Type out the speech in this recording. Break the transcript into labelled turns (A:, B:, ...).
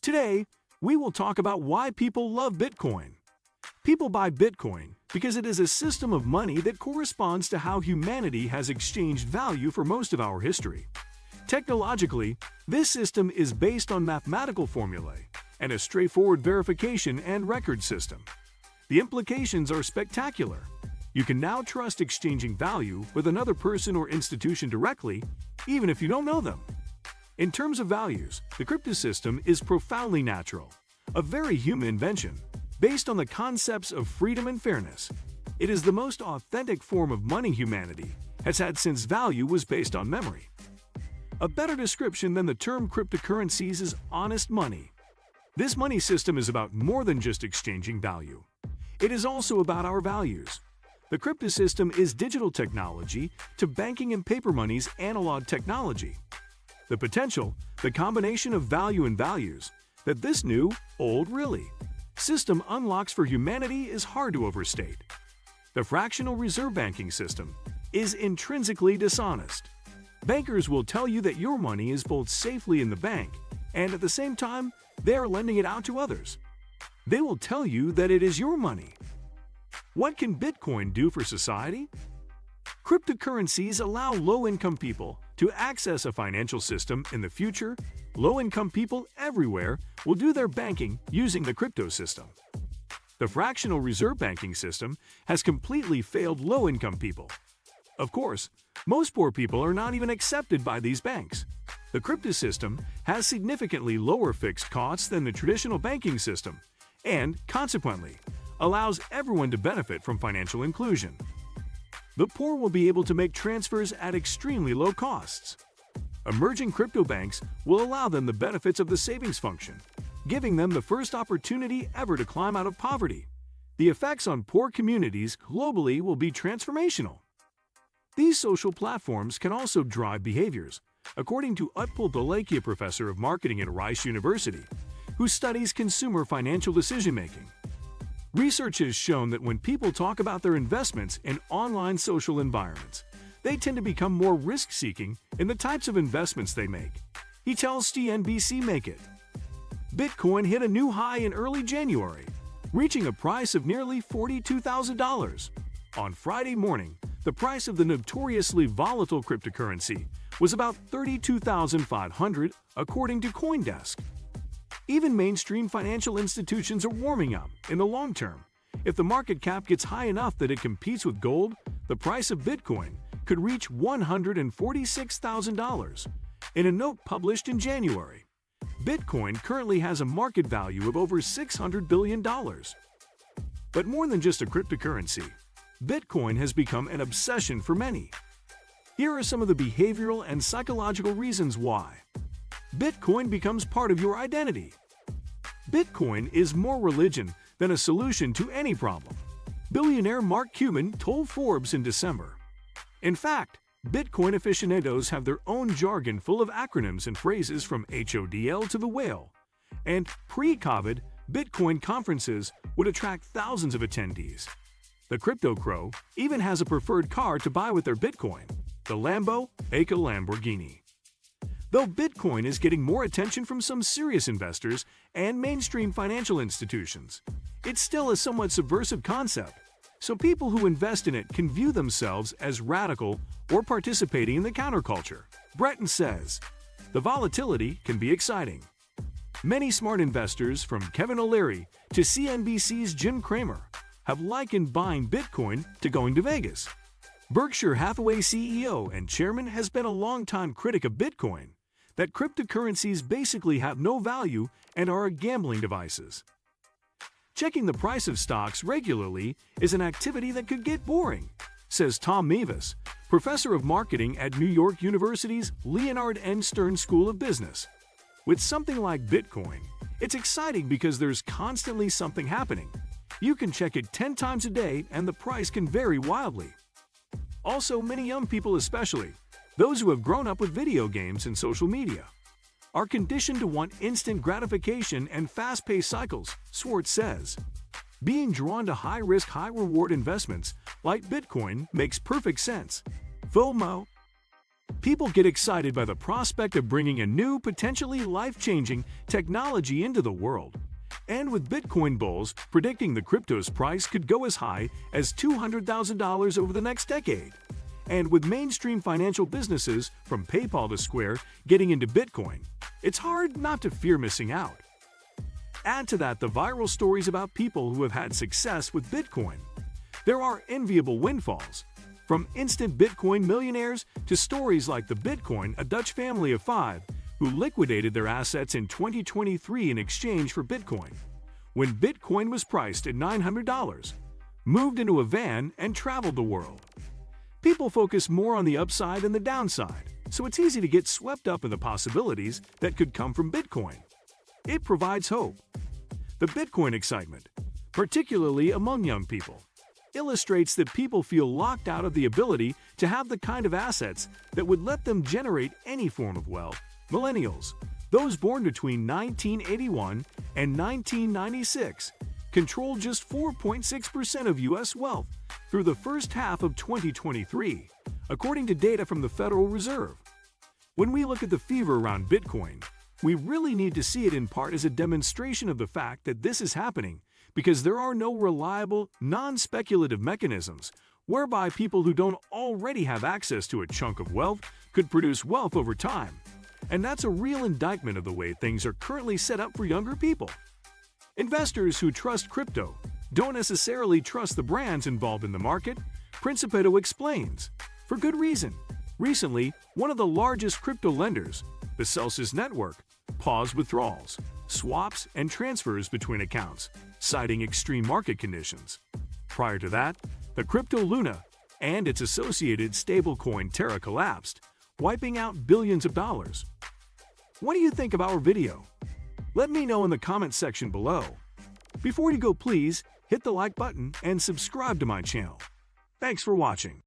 A: Today, we will talk about why people love Bitcoin. People buy Bitcoin because it is a system of money that corresponds to how humanity has exchanged value for most of our history. Technologically, this system is based on mathematical formulae and a straightforward verification and record system. The implications are spectacular. You can now trust exchanging value with another person or institution directly, even if you don't know them. In terms of values, the crypto system is profoundly natural, a very human invention, based on the concepts of freedom and fairness. It is the most authentic form of money humanity has had since value was based on memory. A better description than the term cryptocurrencies is honest money. This money system is about more than just exchanging value. It is also about our values. The crypto system is digital technology to banking and paper money's analog technology. The potential, the combination of value and values, that this new, old really, system unlocks for humanity is hard to overstate. The fractional reserve banking system is intrinsically dishonest. Bankers will tell you that your money is both safely in the bank and at the same time, they are lending it out to others. They will tell you that it is your money. What can Bitcoin do for society? Cryptocurrencies allow low-income people to access a financial system in the future. Low-income people everywhere will do their banking using the crypto system. The fractional reserve banking system has completely failed low-income people. Of course, most poor people are not even accepted by these banks. The crypto system has significantly lower fixed costs than the traditional banking system and, consequently, allows everyone to benefit from financial inclusion. The poor will be able to make transfers at extremely low costs. Emerging crypto banks will allow them the benefits of the savings function, giving them the first opportunity ever to climb out of poverty. The effects on poor communities globally will be transformational. These social platforms can also drive behaviors, according to Utpal Dholakia, professor of marketing at Rice University, who studies consumer financial decision-making. Research has shown that when people talk about their investments in online social environments, they tend to become more risk-seeking in the types of investments they make. He tells CNBC Make It. Bitcoin hit a new high in early January, reaching a price of nearly $42,000. On Friday morning, the price of the notoriously volatile cryptocurrency was about $32,500, according to CoinDesk. Even mainstream financial institutions are warming up in the long term. If the market cap gets high enough that it competes with gold, the price of Bitcoin could reach $146,000. In a note published in January, Bitcoin currently has a market value of over $600 billion. But more than just a cryptocurrency, Bitcoin has become an obsession for many. Here are some of the behavioral and psychological reasons why. Bitcoin becomes part of your identity. Bitcoin is more religion than a solution to any problem. Billionaire Mark Cuban told Forbes in December. In fact, Bitcoin aficionados have their own jargon full of acronyms and phrases from HODL to the whale. And pre-COVID, Bitcoin conferences would attract thousands of attendees. The Crypto Crow even has a preferred car to buy with their Bitcoin, the Lambo Eco Lamborghini. Though Bitcoin is getting more attention from some serious investors and mainstream financial institutions, it's still a somewhat subversive concept, so people who invest in it can view themselves as radical or participating in the counterculture. Breton says, the volatility can be exciting. Many smart investors, from Kevin O'Leary to CNBC's Jim Cramer, have likened buying Bitcoin to going to Vegas. Berkshire Hathaway CEO and chairman has been a longtime critic of Bitcoin, that cryptocurrencies basically have no value and are gambling devices. Checking the price of stocks regularly is an activity that could get boring, says Tom Mevis, professor of marketing at New York University's Leonard N. Stern School of Business. With something like Bitcoin, it's exciting because there's constantly something happening. You can check it 10 times a day and the price can vary wildly. Also, many young people especially, those who have grown up with video games and social media, are conditioned to want instant gratification and fast-paced cycles, Swartz says. Being drawn to high-risk, high-reward investments like Bitcoin makes perfect sense. FOMO People get excited by the prospect of bringing a new, potentially life-changing technology into the world. And with Bitcoin bulls predicting the crypto's price could go as high as $200,000 over the next decade. And with mainstream financial businesses, from PayPal to Square, getting into Bitcoin, it's hard not to fear missing out. Add to that the viral stories about people who have had success with Bitcoin. There are enviable windfalls, from instant Bitcoin millionaires to stories like the Bitcoin, a Dutch family of 5, who liquidated their assets in 2023 in exchange for Bitcoin, when Bitcoin was priced at $900, moved into a van and traveled the world. People focus more on the upside than the downside, so it's easy to get swept up in the possibilities that could come from Bitcoin. It provides hope. The Bitcoin excitement, particularly among young people, illustrates that people feel locked out of the ability to have the kind of assets that would let them generate any form of wealth. Millennials, those born between 1981 and 1996, control just 4.6% of U.S. wealth through the first half of 2023, according to data from the Federal Reserve. When we look at the fever around Bitcoin, we really need to see it in part as a demonstration of the fact that this is happening because there are no reliable, non-speculative mechanisms whereby people who don't already have access to a chunk of wealth could produce wealth over time. And that's a real indictment of the way things are currently set up for younger people. Investors who trust crypto don't necessarily trust the brands involved in the market, Principato explains. For good reason. Recently, one of the largest crypto lenders, the Celsius network, paused withdrawals, swaps, and transfers between accounts, citing extreme market conditions. Prior to that, the crypto Luna and its associated stablecoin Terra collapsed, wiping out billions of dollars. What do you think of our video? Let me know in the comment section below. Before you go, please hit the like button and subscribe to my channel. Thanks for watching.